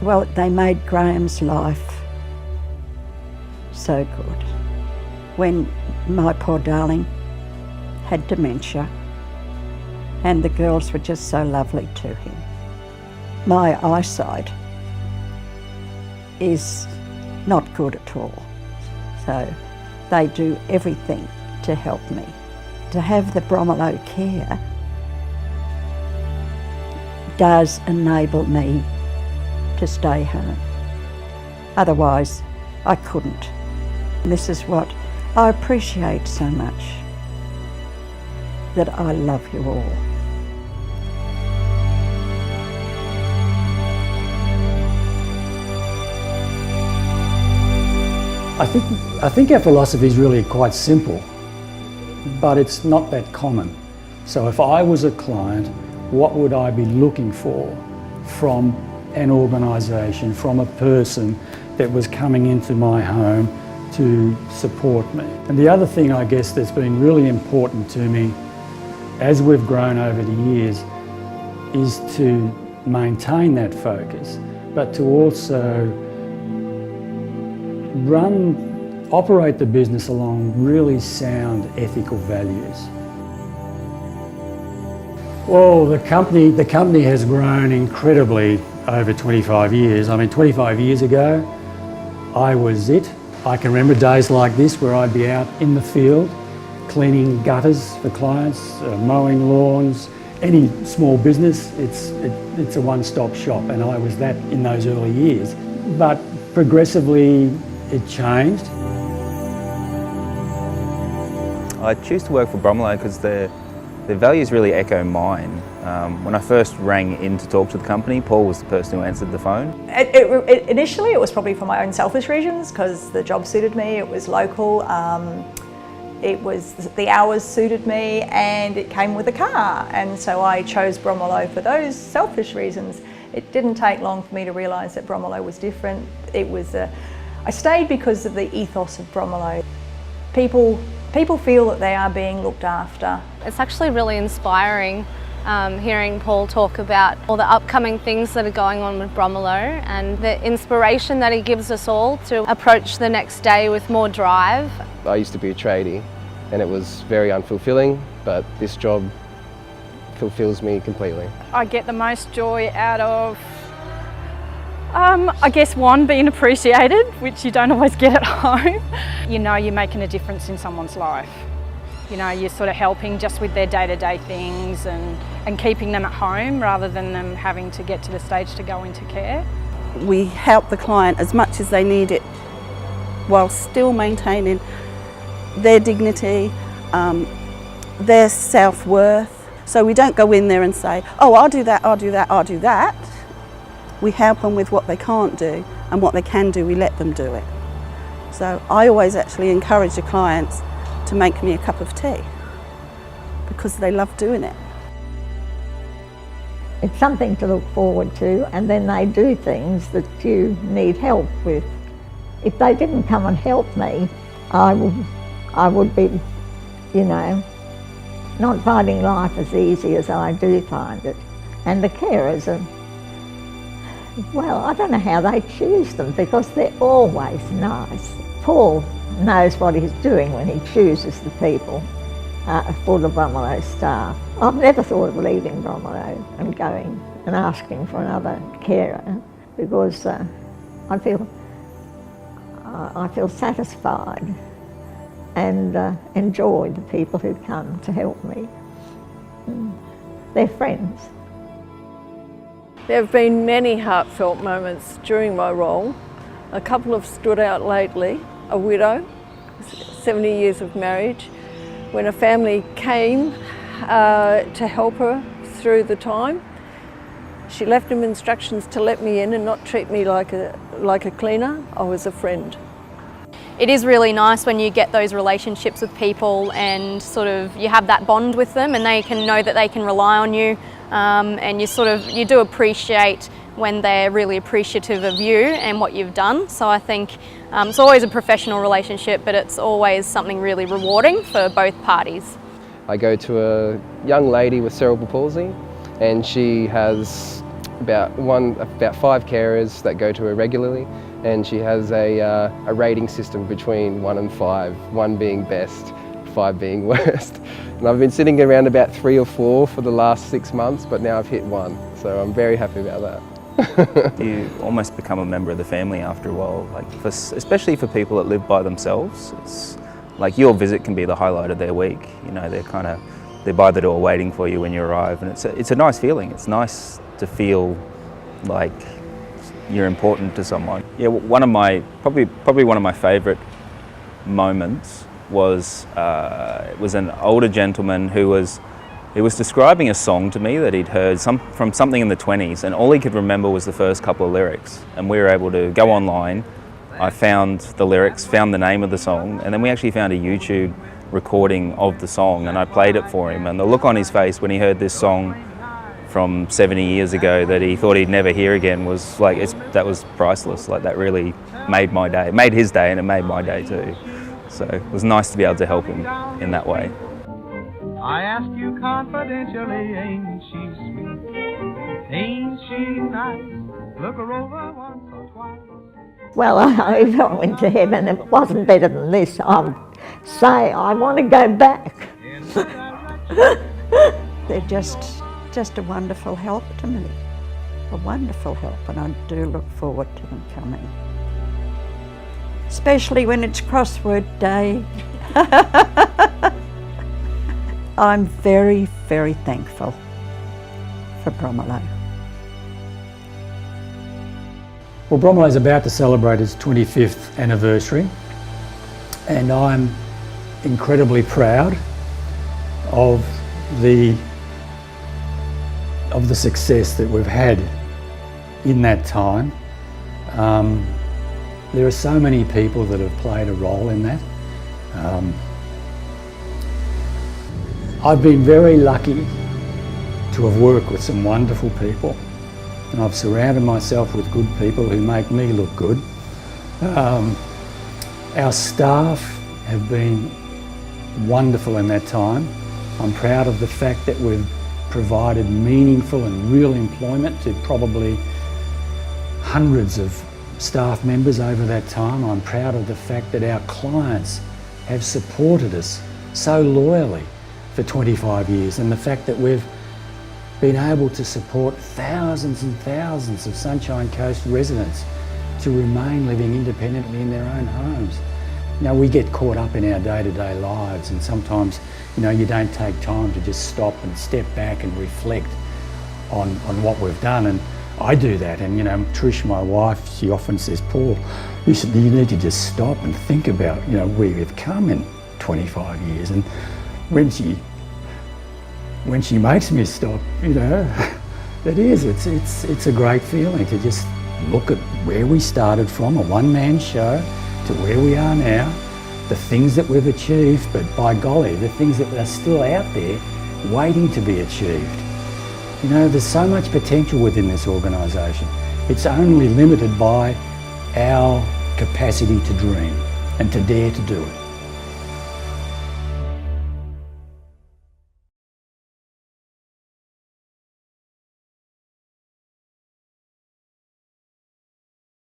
Well, they made Graham's life so good. When my poor darling had dementia, and the girls were just so lovely to him. My eyesight is not good at all, so they do everything to help me. To have the Bromilow care does enable me to stay home. Otherwise, I couldn't. And this is what I appreciate so much, that I love you all. I think our philosophy is really quite simple, but it's not that common. So if I was a client, what would I be looking for from an organisation, from a person that was coming into my home to support me? And the other thing, I guess, that's been really important to me as we've grown over the years is to maintain that focus, but to also operate the business along really sound ethical values. Well, the company has grown incredibly over 25 years. I mean, 25 years ago, I was it. I can remember days like this where I'd be out in the field cleaning gutters for clients, mowing lawns, any small business. It's a one-stop shop, and I was that in those early years. But progressively, it changed. I choose to work for Bromilow because their values really echo mine. When I first rang in to talk to the company, Paul was the person who answered the phone. Initially it was probably for my own selfish reasons, because the job suited me, it was local, the hours suited me, and it came with a car, and so I chose Bromilow for those selfish reasons. It didn't take long for me to realise that Bromilow was different. I stayed because of the ethos of Bromilow. People feel that they are being looked after. It's actually really inspiring hearing Paul talk about all the upcoming things that are going on with Bromilow, and the inspiration that he gives us all to approach the next day with more drive. I used to be a tradie and it was very unfulfilling, but this job fulfills me completely. I get the most joy out of I guess one, being appreciated, which you don't always get at home. You know you're making a difference in someone's life. You know, you're sort of helping just with their day-to-day things and keeping them at home rather than them having to get to the stage to go into care. We help the client as much as they need it while still maintaining their dignity, their self-worth. So we don't go in there and say, oh, I'll do that, I'll do that, I'll do that. We help them with what they can't do, and what they can do, we let them do it. So I always actually encourage the clients to make me a cup of tea because they love doing it. It's something to look forward to, and then they do things that you need help with. If they didn't come and help me, I would be, you know, not finding life as easy as I do find it. And the carers are, well, I don't know how they choose them because they're always nice. Paul knows what he's doing when he chooses the people for the Bromilow staff. I've never thought of leaving Bromilow and going and asking for another carer because I feel satisfied and enjoy the people who come to help me. They're friends. There have been many heartfelt moments during my role. A couple have stood out lately. A widow, 70 years of marriage, when a family came to help her through the time. She left them instructions to let me in and not treat me like a cleaner. I was a friend. It is really nice when you get those relationships with people and sort of you have that bond with them and they can know that they can rely on you, and you do appreciate when they're really appreciative of you and what you've done. So I think it's always a professional relationship, but it's always something really rewarding for both parties. I go to a young lady with cerebral palsy and she has about 5 carers that go to her regularly, and she has a rating system between 1 and 5, 1 being best, 5 being worst. And I've been sitting around about 3 or 4 for the last 6 months, but now I've hit 1, so I'm very happy about that. You almost become a member of the family after a while, like especially for people that live by themselves. It's like your visit can be the highlight of their week. You know, they're by the door waiting for you when you arrive, and it's a nice feeling. It's nice to feel like you're important to someone. Yeah, one of my probably one of my favourite moments was it was an older gentleman who was describing a song to me that he'd heard from something in the 20s, and all he could remember was the first couple of lyrics. And we were able to go online. I found the lyrics, found the name of the song, and then we actually found a YouTube recording of the song, and I played it for him. And the look on his face when he heard this song from 70 years ago that he thought he'd never hear again was like, that was priceless. Like, that really made my day. It made his day, and it made my day too. So it was nice to be able to help him in that way. I ask you confidentially, ain't she sweet? Ain't she nice? Look her over once or twice. Well, if I went to heaven, it wasn't better than this, I would say I want to go back. They're just a wonderful help to me, a wonderful help, and I do look forward to them coming. Especially when it's crossword day. I'm very, very thankful for Bromilow. Well, Bromilow is about to celebrate its 25th anniversary, and I'm incredibly proud of the success that we've had in that time. There are so many people that have played a role in that. I've been very lucky to have worked with some wonderful people, and I've surrounded myself with good people who make me look good. Our staff have been wonderful in that time. I'm proud of the fact that we've provided meaningful and real employment to probably hundreds of staff members over that time. I'm proud of the fact that our clients have supported us so loyally for 25 years, and the fact that we've been able to support thousands and thousands of Sunshine Coast residents to remain living independently in their own homes. Now, we get caught up in our day-to-day lives, and sometimes, you know, you don't take time to just stop and step back and reflect on what we've done. And I do that, and you know, Trish, my wife, she often says, Paul, you need to just stop and think about, you know, where you've come in 25 years. And when she makes me stop, you know, it's a great feeling to just look at where we started from, a one-man show, to where we are now, the things that we've achieved, but by golly, the things that are still out there waiting to be achieved. You know, there's so much potential within this organisation. It's only limited by our capacity to dream and to dare to do it.